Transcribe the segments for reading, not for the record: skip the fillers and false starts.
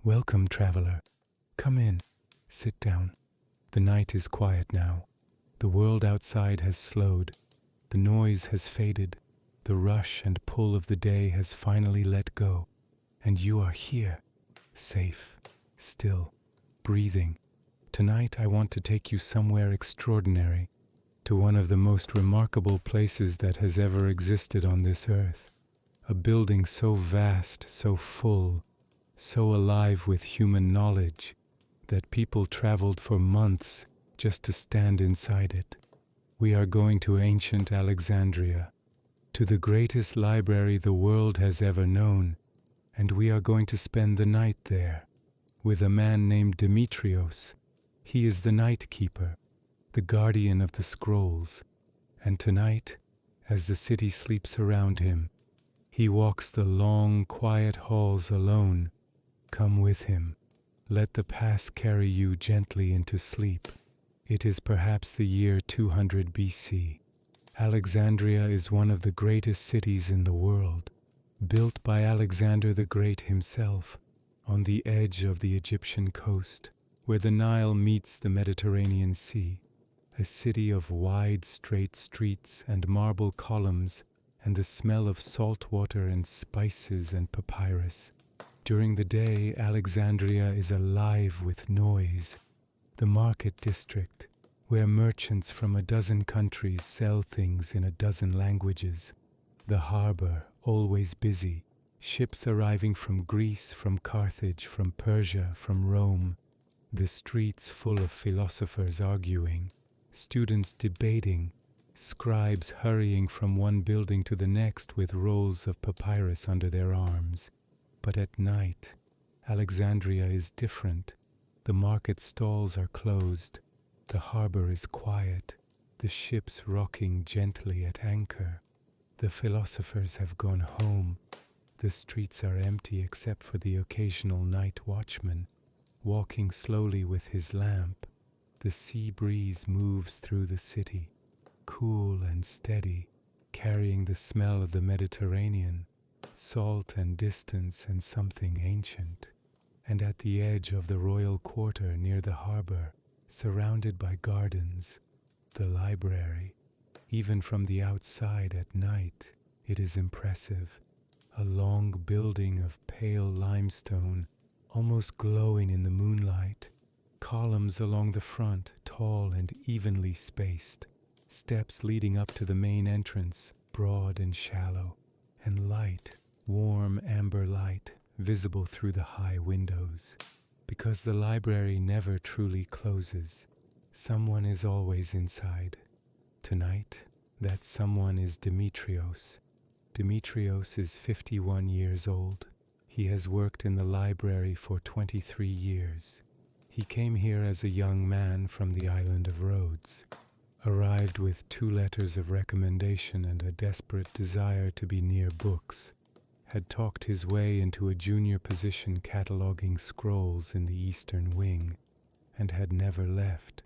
Welcome, traveler. Come in. Sit down. The night is quiet now. The world outside has slowed. The noise has faded. The rush and pull of the day has finally let go. And you are here, safe, still, breathing. Tonight I want to take you somewhere extraordinary, to one of the most remarkable places that has ever existed on this earth. A building so vast, so full, so alive with human knowledge, that people traveled for months just to stand inside it. We are going to ancient Alexandria, to the greatest library the world has ever known, and we are going to spend the night there, with a man named Demetrios. He is the night keeper, the guardian of the scrolls, and tonight, as the city sleeps around him, he walks the long, quiet halls alone. Come with him. Let the past carry you gently into sleep. It is perhaps the year 200 BC. Alexandria is one of the greatest cities in the world, built by Alexander the Great himself, on the edge of the Egyptian coast, where the Nile meets the Mediterranean Sea. A city of wide, straight streets and marble columns, and the smell of salt water and spices and papyrus. During the day, Alexandria is alive with noise. The market district, where merchants from a dozen countries sell things in a dozen languages. The harbor, always busy. Ships arriving from Greece, from Carthage, from Persia, from Rome. The streets full of philosophers arguing, students debating, scribes hurrying from one building to the next with rolls of papyrus under their arms. But at night, Alexandria is different. The market stalls are closed. The harbor is quiet, the ships rocking gently at anchor. The philosophers have gone home. The streets are empty except for the occasional night watchman, walking slowly with his lamp. The sea breeze moves through the city, cool and steady, carrying the smell of the Mediterranean, salt and distance and something ancient. And at the edge of the royal quarter near the harbor, surrounded by gardens, the library. Even from the outside at night, it is impressive. A long building of pale limestone, almost glowing in the moonlight. Columns along the front, tall and evenly spaced. Steps leading up to the main entrance, broad and shallow. And light, warm amber light, visible through the high windows. Because the library never truly closes, someone is always inside. Tonight, that someone is Demetrios. Demetrios is 51 years old. He has worked in the library for 23 years. He came here as a young man from the island of Rhodes, arrived with 2 letters of recommendation and a desperate desire to be near books, had talked his way into a junior position cataloging scrolls in the Eastern Wing, and had never left.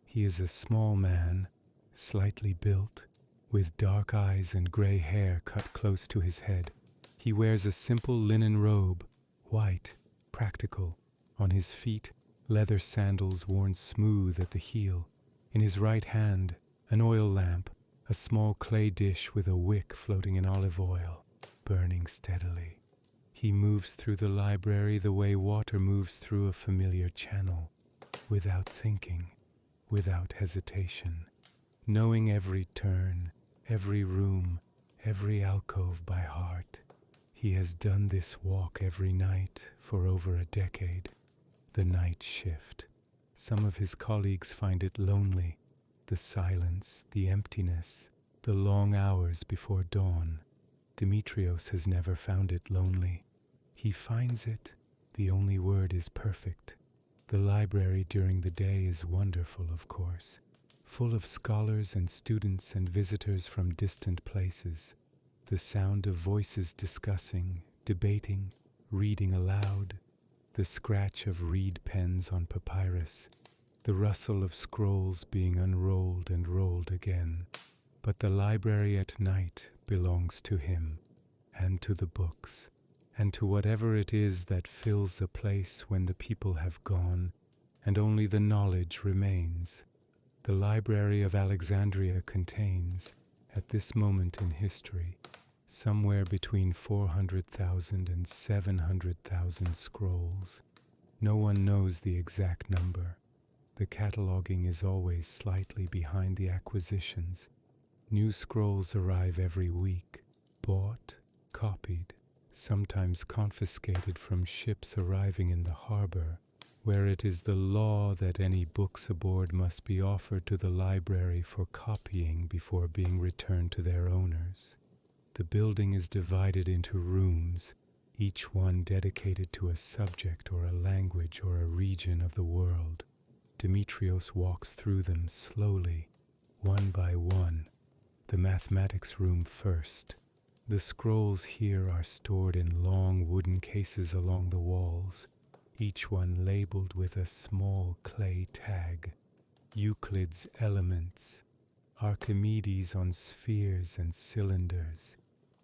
He is a small man, slightly built, with dark eyes and gray hair cut close to his head. He wears a simple linen robe, white, practical. On his feet, leather sandals worn smooth at the heel. In his right hand, an oil lamp, a small clay dish with a wick floating in olive oil, burning steadily. He moves through the library the way water moves through a familiar channel, without thinking, without hesitation, knowing every turn, every room, every alcove by heart. He has done this walk every night for over a decade. The night shift. Some of his colleagues find it lonely, the silence, the emptiness, the long hours before dawn. Demetrios has never found it lonely. He finds it. The only word is perfect. The library during the day is wonderful, of course, full of scholars and students and visitors from distant places. The sound of voices discussing, debating, reading aloud, the scratch of reed pens on papyrus, the rustle of scrolls being unrolled and rolled again. But the library at night belongs to him, and to the books, and to whatever it is that fills the place when the people have gone, and only the knowledge remains. The Library of Alexandria contains, at this moment in history, somewhere between 400,000 and 700,000 scrolls. No one knows the exact number. The cataloging is always slightly behind the acquisitions. New scrolls arrive every week, bought, copied, sometimes confiscated from ships arriving in the harbor, where it is the law that any books aboard must be offered to the library for copying before being returned to their owners. The building is divided into rooms, each one dedicated to a subject or a language or a region of the world. Demetrios walks through them slowly, one by one. The mathematics room first. The scrolls here are stored in long wooden cases along the walls, each one labeled with a small clay tag. Euclid's Elements, Archimedes on spheres and cylinders,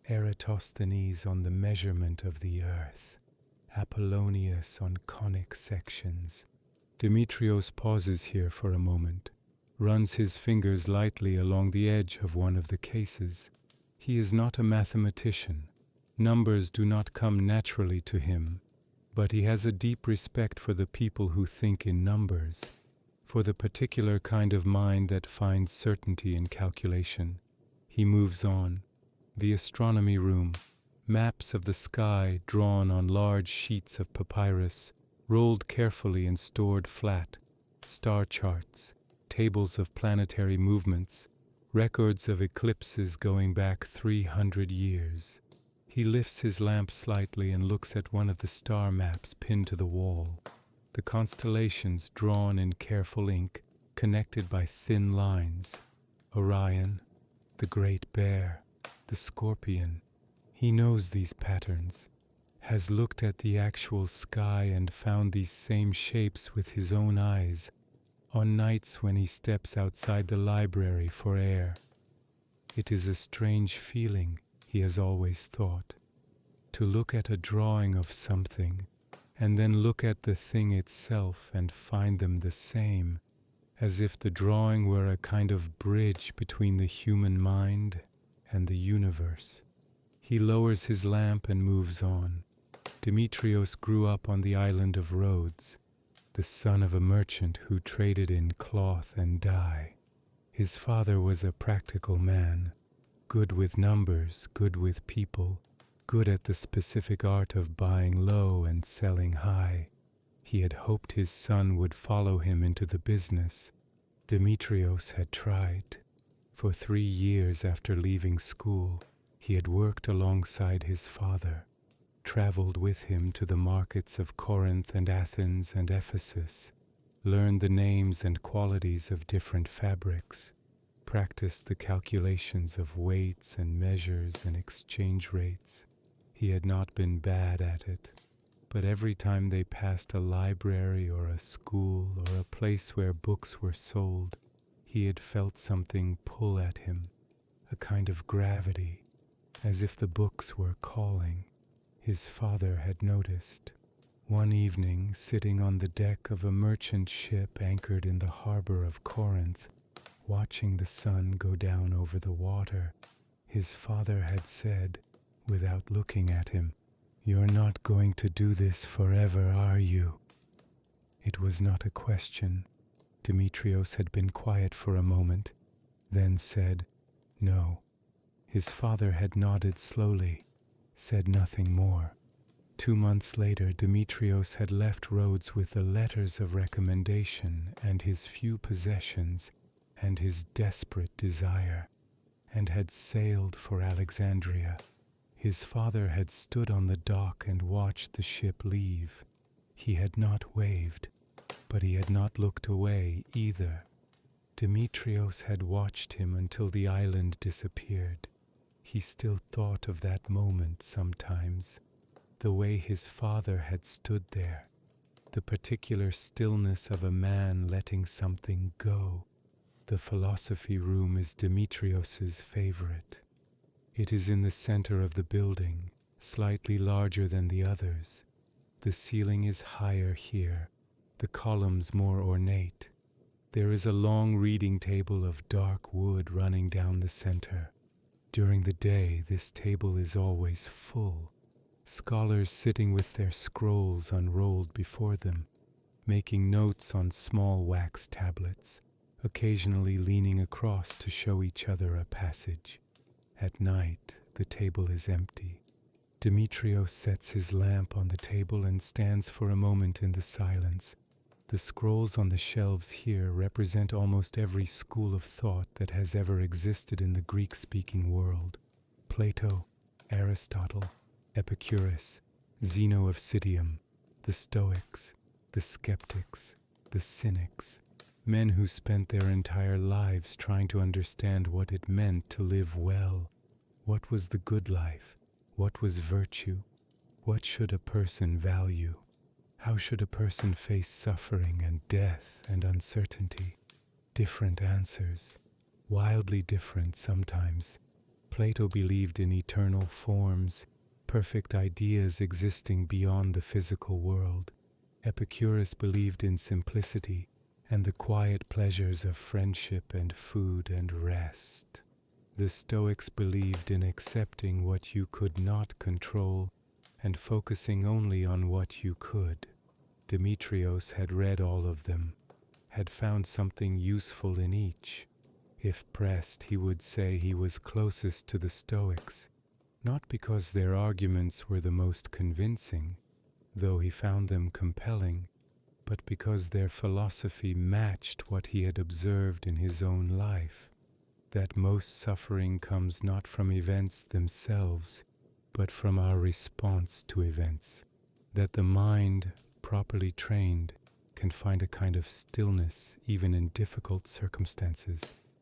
Eratosthenes on the measurement of the earth, Apollonius on conic sections. Demetrios pauses here for a moment, runs his fingers lightly along the edge of one of the cases. He is not a mathematician. Numbers do not come naturally to him, but he has a deep respect for the people who think in numbers, for the particular kind of mind that finds certainty in calculation. He moves on. The astronomy room, maps of the sky drawn on large sheets of papyrus, rolled carefully and stored flat, star charts, tables of planetary movements, records of eclipses going back 300 years. He lifts his lamp slightly and looks at one of the star maps pinned to the wall. The constellations drawn in careful ink, connected by thin lines. Orion, the Great Bear, the Scorpion. He knows these patterns, has looked at the actual sky and found these same shapes with his own eyes on nights when he steps outside the library for air. It is a strange feeling, he has always thought, to look at a drawing of something and then look at the thing itself and find them the same, as if the drawing were a kind of bridge between the human mind and the universe. He lowers his lamp and moves on. Demetrios grew up on the island of Rhodes, the son of a merchant who traded in cloth and dye. His father was a practical man, good with numbers, good with people, good at the specific art of buying low and selling high. He had hoped his son would follow him into the business. Demetrios had tried. For 3 years after leaving school, he had worked alongside his father, traveled with him to the markets of Corinth and Athens and Ephesus, learned the names and qualities of different fabrics, practiced the calculations of weights and measures and exchange rates. He had not been bad at it, but every time they passed a library or a school or a place where books were sold, he had felt something pull at him, a kind of gravity, as if the books were calling. His father had noticed. One evening, sitting on the deck of a merchant ship anchored in the harbor of Corinth, watching the sun go down over the water, his father had said, without looking at him, "You're not going to do this forever, are you?" It was not a question. Demetrios had been quiet for a moment, then said, "No." His father had nodded slowly, said nothing more. 2 months later, Demetrios had left Rhodes with the letters of recommendation and his few possessions and his desperate desire, and had sailed for Alexandria. His father had stood on the dock and watched the ship leave. He had not waved, but he had not looked away either. Demetrios had watched him until the island disappeared. He still thought of that moment sometimes, the way his father had stood there, the particular stillness of a man letting something go. The philosophy room is Demetrios's favorite. It is in the center of the building, slightly larger than the others. The ceiling is higher here, the columns more ornate. There is a long reading table of dark wood running down the center. During the day, this table is always full. Scholars sitting with their scrolls unrolled before them, making notes on small wax tablets, occasionally leaning across to show each other a passage. At night, the table is empty. Demetrios sets his lamp on the table and stands for a moment in the silence. The scrolls on the shelves here represent almost every school of thought that has ever existed in the Greek-speaking world. Plato, Aristotle, Epicurus, Zeno of Citium, the Stoics, the Skeptics, the Cynics, men who spent their entire lives trying to understand what it meant to live well. What was the good life? What was virtue? What should a person value? How should a person face suffering and death and uncertainty? Different answers, wildly different sometimes. Plato believed in eternal forms, perfect ideas existing beyond the physical world. Epicurus believed in simplicity and the quiet pleasures of friendship and food and rest. The Stoics believed in accepting what you could not control and focusing only on what you could. Demetrios had read all of them, had found something useful in each. If pressed, he would say he was closest to the Stoics, not because their arguments were the most convincing, though he found them compelling, but because their philosophy matched what he had observed in his own life, that most suffering comes not from events themselves, but from our response to events, that the mind, properly trained, can find a kind of stillness even in difficult circumstances,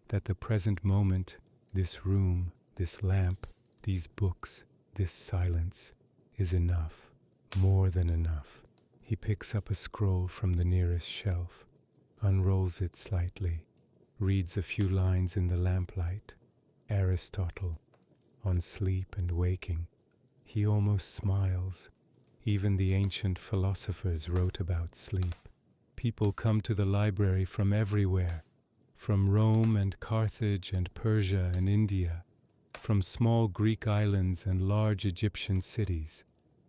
that the present moment, this room, this lamp, these books, this silence, is enough, more than enough. He picks up a scroll from the nearest shelf, unrolls it slightly, reads a few lines in the lamplight. Aristotle, on sleep and waking. He almost smiles. Even the ancient philosophers wrote about sleep. People come to the library from everywhere, from Rome and Carthage and Persia and India, from small Greek islands and large Egyptian cities,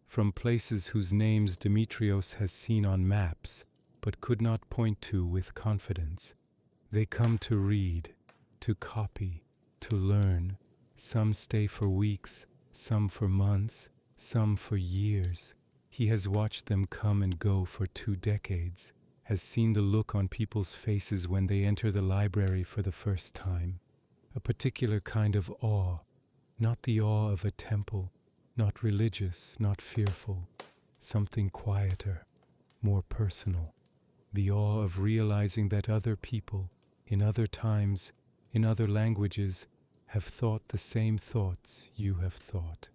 from places whose names Demetrios has seen on maps but could not point to with confidence. They come to read, to copy, to learn. Some stay for weeks, some for months, some for years. He has watched them come and go for 2 decades, has seen the look on people's faces when they enter the library for the first time. A particular kind of awe, not the awe of a temple, not religious, not fearful, something quieter, more personal. The awe of realizing that other people, in other times, in other languages, have thought the same thoughts you have thought,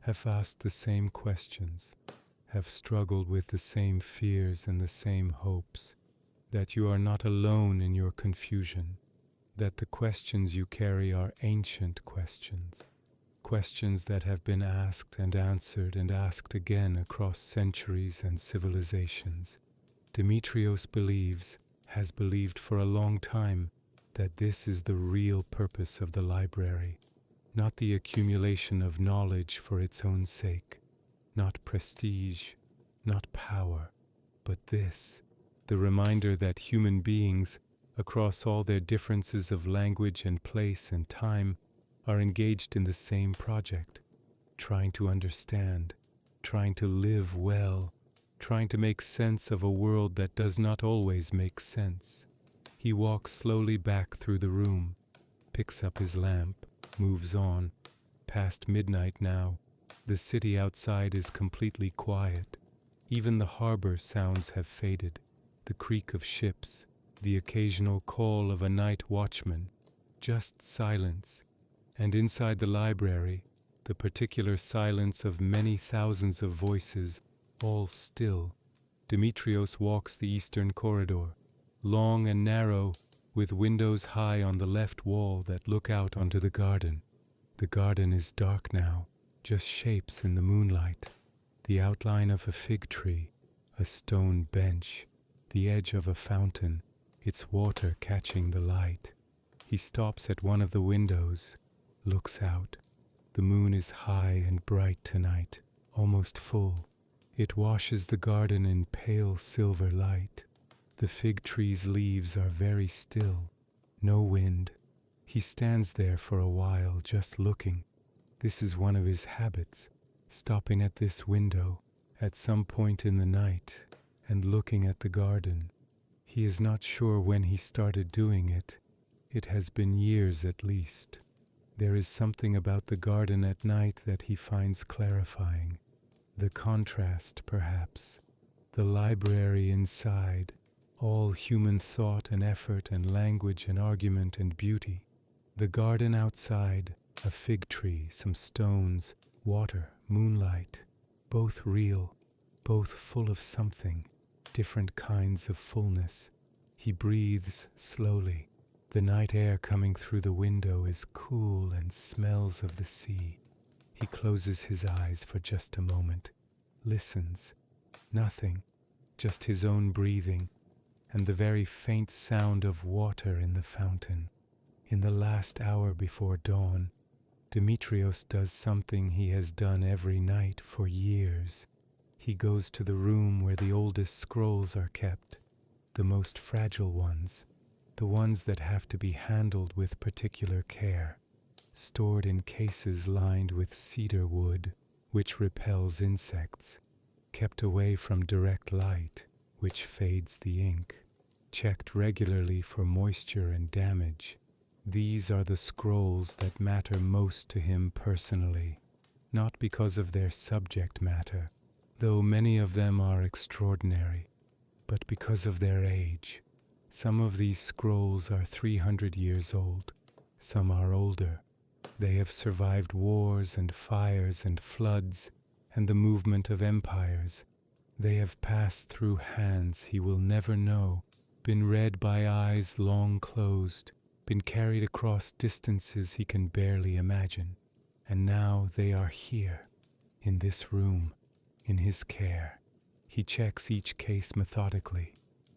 have asked the same questions, have struggled with the same fears and the same hopes, that you are not alone in your confusion, that the questions you carry are ancient questions, questions that have been asked and asked again across centuries and civilizations. Demetrios believes, has believed for a long time, that this is the real purpose of the library, not the accumulation of knowledge for its own sake, not prestige, not power, but this, the reminder that human beings, across all their differences of language and place and time, are engaged in the same project, trying to understand, trying to live well, trying to make sense of a world that does not always make sense. He walks slowly back through the room, picks up his lamp, moves on. Past midnight now, the city outside is completely quiet. Even the harbor sounds have faded. The creak of ships, the occasional call of a night watchman, just silence. And inside the library, the particular silence of many thousands of voices, all still. Demetrios walks the eastern corridor, long and narrow, with windows high on the left wall that look out onto the garden. The garden is dark now, just shapes in the moonlight. The outline of a fig tree, a stone bench, the edge of a fountain, its water catching the light. He stops at one of the windows, looks out. The moon is high and bright tonight, almost full. It washes the garden in pale silver light. The fig tree's leaves are very still, no wind. He stands there for a while, just looking. This is one of his habits, stopping at this window at some point in the night and looking at the garden. He is not sure when he started doing it. It has been years at least. There is something about the garden at night that he finds clarifying. The contrast, perhaps. The library inside, all human thought and effort and language and argument and beauty. The garden outside, a fig tree, some stones, water, moonlight, both real, both full of something, different kinds of fullness. He breathes slowly. The night air coming through the window is cool and smells of the sea. He closes his eyes for just a moment, listens. Nothing, just his own breathing and the very faint sound of water in the fountain. In the last hour before dawn, Demetrios does something he has done every night for years. He goes to the room where the oldest scrolls are kept, the most fragile ones, the ones that have to be handled with particular care, stored in cases lined with cedar wood, which repels insects, kept away from direct light, which fades the ink, checked regularly for moisture and damage. These are the scrolls that matter most to him personally, not because of their subject matter, though many of them are extraordinary, but because of their age. Some of these scrolls are 300 years old, some are older. They have survived wars and fires and floods and the movement of empires. They have passed through hands he will never know, been read by eyes long closed, been carried across distances he can barely imagine. And now they are here, in this room, in his care. He checks each case methodically,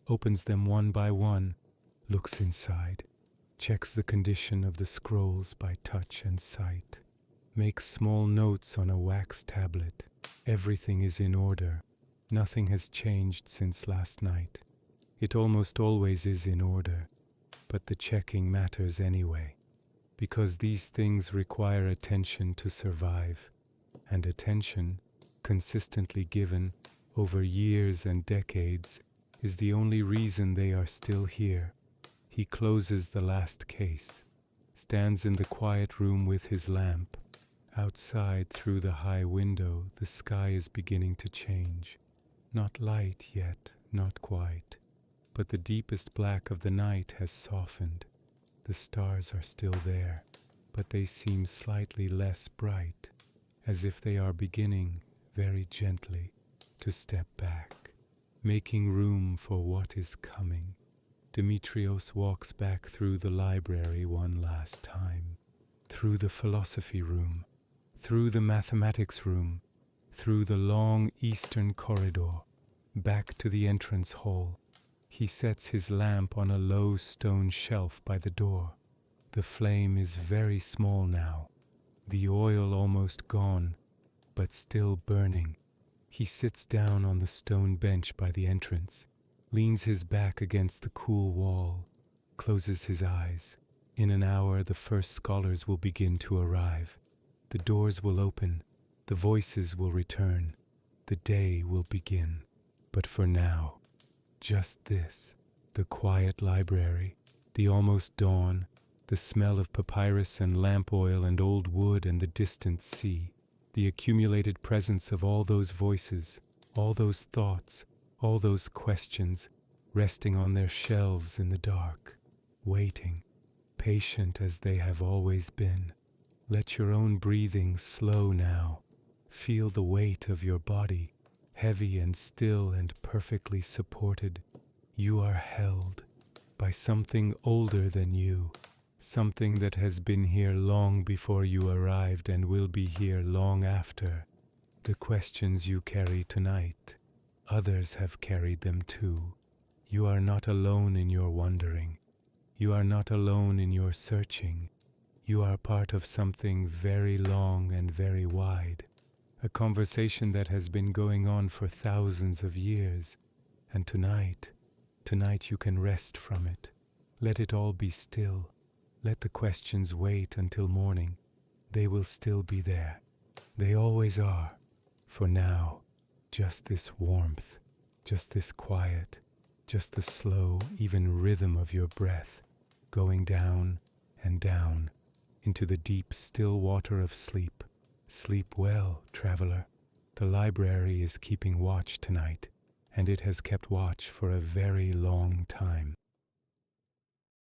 opens them one by one, looks inside, checks the condition of the scrolls by touch and sight, makes small notes on a wax tablet. Everything is in order. Nothing has changed since last night. It almost always is in order, but the checking matters anyway, because these things require attention to survive, and attention, consistently given over years and decades, is the only reason they are still here. He closes the last case, stands in the quiet room with his lamp. Outside, through the high window, the sky is beginning to change. Not light yet, not quite, but the deepest black of the night has softened. The stars are still there, but they seem slightly less bright, as if they are beginning, very gently, to step back, making room for what is coming. Demetrios walks back through the library one last time, through the philosophy room, through the mathematics room, through the long eastern corridor, back to the entrance hall. He sets his lamp on a low stone shelf by the door. The flame is very small now, the oil almost gone, but still burning. He sits down on the stone bench by the entrance, leans his back against the cool wall, closes his eyes. In an hour, the first scholars will begin to arrive. The doors will open, the voices will return, the day will begin. But for now, just this, the quiet library, the almost dawn, the smell of papyrus and lamp oil and old wood and the distant sea, the accumulated presence of all those voices, all those thoughts, all those questions, resting on their shelves in the dark, waiting, patient as they have always been. Let your own breathing slow now. Feel the weight of your body, heavy and still and perfectly supported. You are held by something older than you, something that has been here long before you arrived and will be here long after. The questions you carry tonight, others have carried them too. You are not alone in your wondering. You are not alone in your searching. You are part of something very long and very wide, a conversation that has been going on for thousands of years. And tonight you can rest from it. Let it all be still. Let the questions wait until morning. They will still be there. They always are. For now, just this warmth, just this quiet, just the slow, even rhythm of your breath, going down and down into the deep, still water of sleep. Sleep well, traveler. The library is keeping watch tonight, and it has kept watch for a very long time.